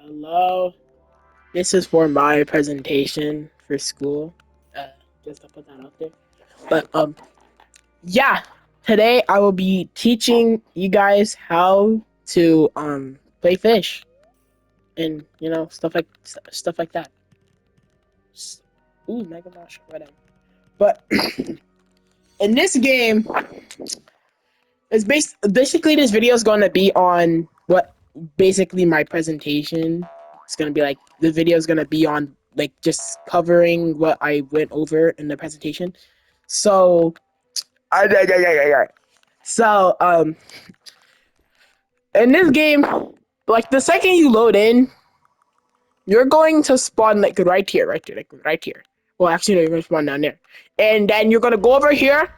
Hello. This is for my presentation for school. Uh, just to put that out there. But yeah. Today I will be teaching you guys how to play fish and stuff like that. Ooh, Mega Mash, whatever. But in this game, basically this video is going to be on what basically my presentation. It's going to be like the video is going to be on like just covering what I went over in the presentation. So, yeah, yeah, yeah, yeah, yeah. So, in this game, like the second you load in, you're going to spawn like right here. Well, actually, no, you're going to spawn down there, and then you're going to go over here.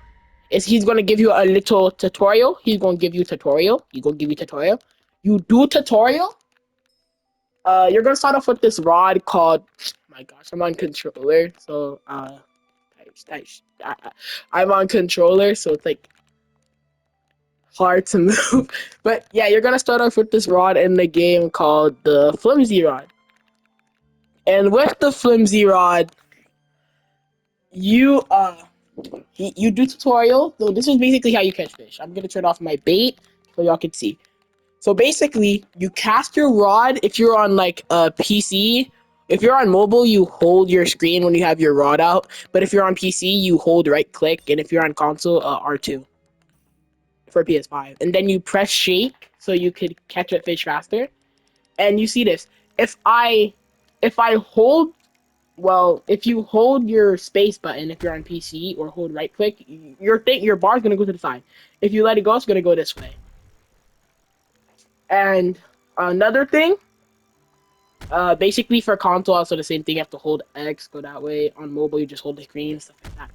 He's going to give you a little tutorial. He's going to give you tutorial. He's going to give you tutorial. You do tutorial. You're going to start off with this rod called. My gosh, I'm on controller, so I'm on controller, so it's like hard to move. But yeah, you're gonna start off with this rod in the game called the flimsy rod. And with the flimsy rod, you you do tutorial. So this is basically how you catch fish. I'm gonna turn off my bait so y'all can see. So basically, you cast your rod if you're on like a PC. If you're on mobile, you hold your screen when you have your rod out. But if you're on PC, you hold right click, and if you're on console, R2 for PS5. And then you press shake so you could catch a fish faster. And you see this. If I if I hold if you hold your space button if you're on PC or hold right click, your bar's gonna go to the side. If you let it go, it's gonna go this way. And another thing, basically for console, also the same thing. You have to hold X, go that way. On mobile, you just hold the screen, stuff like that.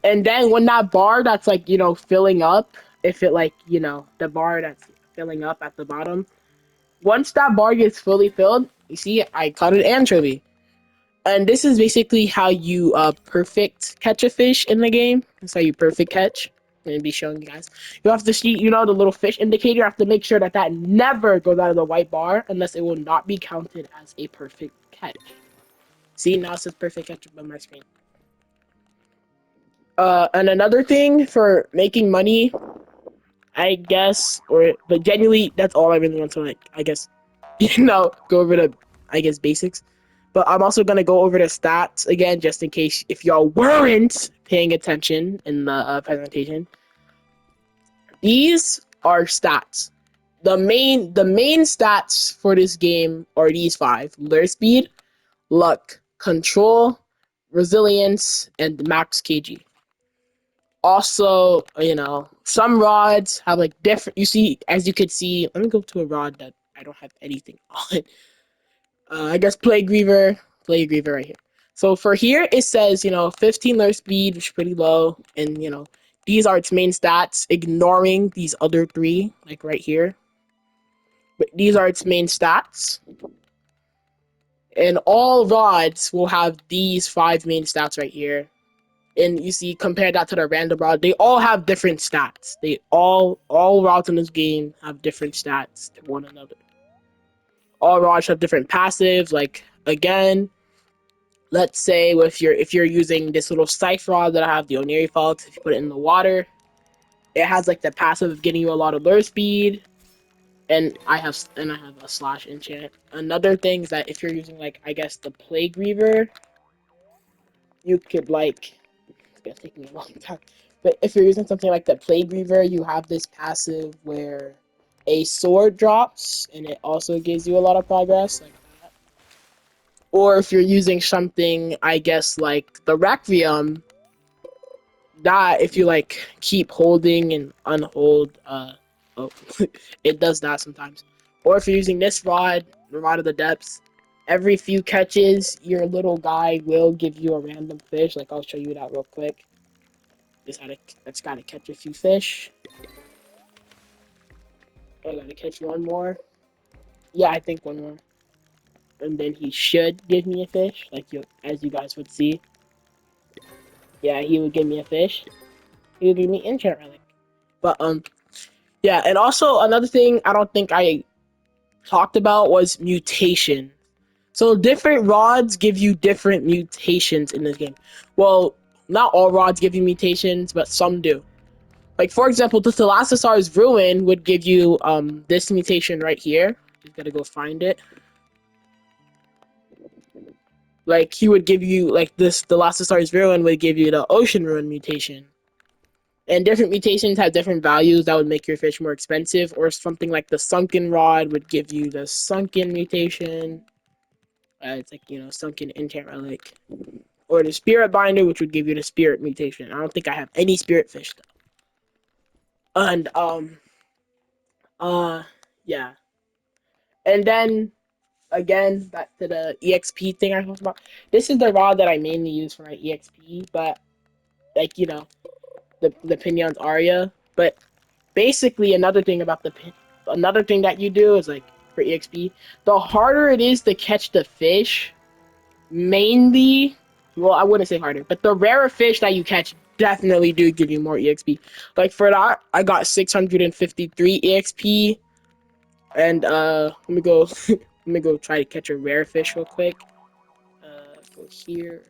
And then when that bar that's like filling up, if it like the bar that's filling up at the bottom, once that bar gets fully filled, you see I caught an anchovy. And this is basically how you perfect catch a fish in the game. That's how you perfect catch. I'm gonna be showing you guys. You have to see, the little fish indicator. You have to make sure that that never goes out of the white bar, unless it will not be counted as a perfect catch. See, now it says perfect catch on my screen. And another thing for making money, I guess, but genuinely, that's all I really want to I guess, go over the, basics. But I'm also gonna go over the stats again, just in case if y'all weren't paying attention in the presentation. These are stats. The main stats for this game are these five: lure speed, luck, control, resilience, and max kg. Also, some rods have like different. You see, as you could see, let me go to a rod that I don't have anything on. I guess play griever right here. So for here, it says 15 lure speed, which is pretty low, and these are its main stats, ignoring these other three, like right here. But these are its main stats, and all rods will have these five main stats right here. And you see, compare that to the random rod, they all have different stats. All rods in this game have different stats to one another. All rods have different passives. Like again, let's say if you're using this little scythe rod that I have, the Oniri Fault, if you put it in the water, it has like the passive of getting you a lot of lure speed, and I have a slash enchant. Another thing is that if you're using like I guess the Plague Reaver, you could like it's gonna take me a long time. But if you're using something like the Plague Reaver, you have this passive where a sword drops and it also gives you a lot of progress, like that. Or if you're using something, I guess like the Requiem, that if you like keep holding and unhold, oh, it does that sometimes. Or if you're using this rod, the rod of the depths, every few catches, your little guy will give you a random fish. Like I'll show you that real quick. Just gotta catch a few fish. I gotta catch one more. Yeah, I think one more, and then he should give me a fish. As you guys would see. Yeah, he would give me a fish. He would give me enchant relic. But yeah, and also another thing, I don't think I talked about was mutation. So different rods give you different mutations in this game. Well, not all rods give you mutations, but some do. Like for example, the Thalassosaur's Ruin would give you this mutation right here. Just gotta go find it. Like he would give you like this Thalassosaur's Ruin would give you the Ocean Ruin mutation. And different mutations have different values that would make your fish more expensive, or something like the Sunken Rod would give you the Sunken mutation. It's like, Sunken Enchant Relic. Or the Spirit Binder, which would give you the Spirit mutation. I don't think I have any Spirit Fish though. And uh yeah. And then again, back to the EXP thing I talked about. This is the rod that I mainly use for my EXP, but like the Pinion's Aria. But basically another thing that you do is like for EXP, the harder it is to catch the fish, mainly, well, I wouldn't say harder, but the rarer fish that you catch definitely do give you more EXP. Like for that, I got 653 EXP, and let me go, let me go try to catch a rare fish real quick. Go here.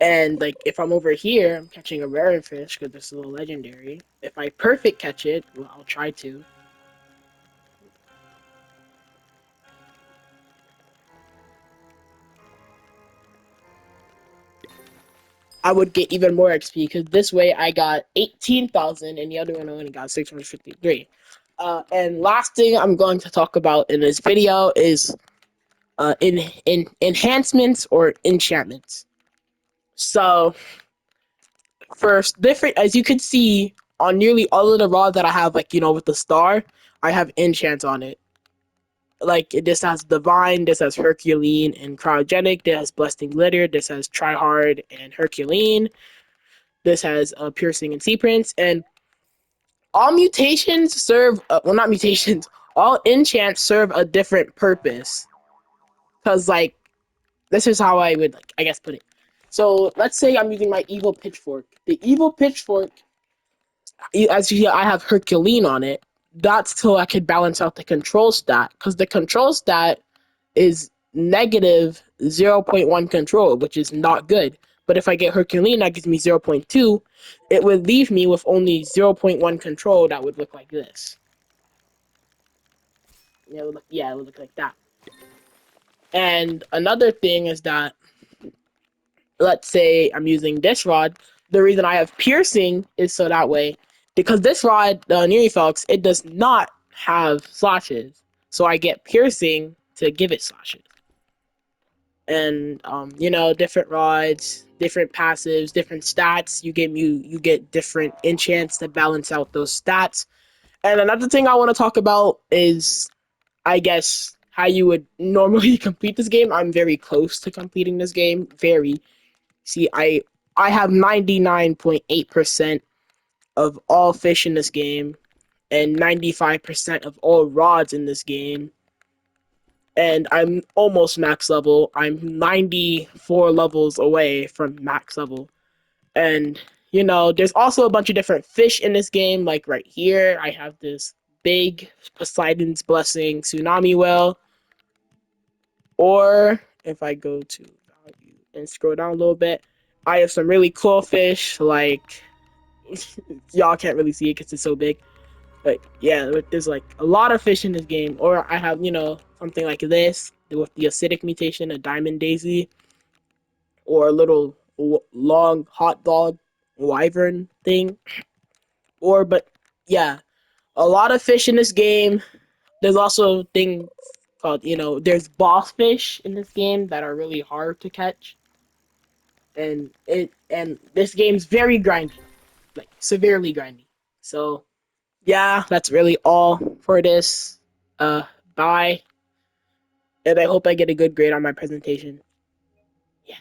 And like if I'm over here, I'm catching a rare fish because this is a legendary. If I perfect catch it, well, I'll try to. I would get even more XP because this way I got 18,000 and the other one only got 653. And last thing I'm going to talk about in this video is in enhancements or enchantments. So first, different as you can see on nearly all of the rods that I have, like with the star, I have enchants on it. Like this has divine, this has Herculean and cryogenic, this has blessed glitter, this has tryhard and Herculean. This has piercing and sea prince, and all mutations serve. Well, not mutations. All enchants serve a different purpose. Cause like this is how I would like I guess put it. So let's say I'm using my evil pitchfork. The evil pitchfork, as you see, I have Herculean on it. That's so I could balance out the control stat. Cause the control stat is negative 0.1 control, which is not good. But if I get Herculean, that gives me 0.2. It would leave me with only 0.1 control that would look like this. It would look like that. And another thing is that, let's say I'm using this rod. The reason I have piercing is so that way, because this rod, the Nerefox, it does not have slashes. So I get piercing to give it slashes. And different rods, different passives, different stats. You get different enchants to balance out those stats. And another thing I want to talk about is, I guess, how you would normally complete this game. I'm very close to completing this game. Very. See, I have 99.8% of all fish in this game and 95% of all rods in this game, and I'm almost max level. I'm 94 levels away from max level. And, there's also a bunch of different fish in this game. Like right here, I have this big Poseidon's Blessing Tsunami Whale. Or if I go to value and scroll down a little bit, I have some really cool fish. Like, y'all can't really see it because it's so big. But yeah, there's like a lot of fish in this game. Or I have, something like this with the acidic mutation, a diamond daisy, or a little long hot dog wyvern thing. But yeah, a lot of fish in this game. There's also things called, there's boss fish in this game that are really hard to catch. And this game's very grindy, like severely grindy. So yeah, that's really all for this. Uh, Bye, and I hope I get a good grade on my presentation. Yeah.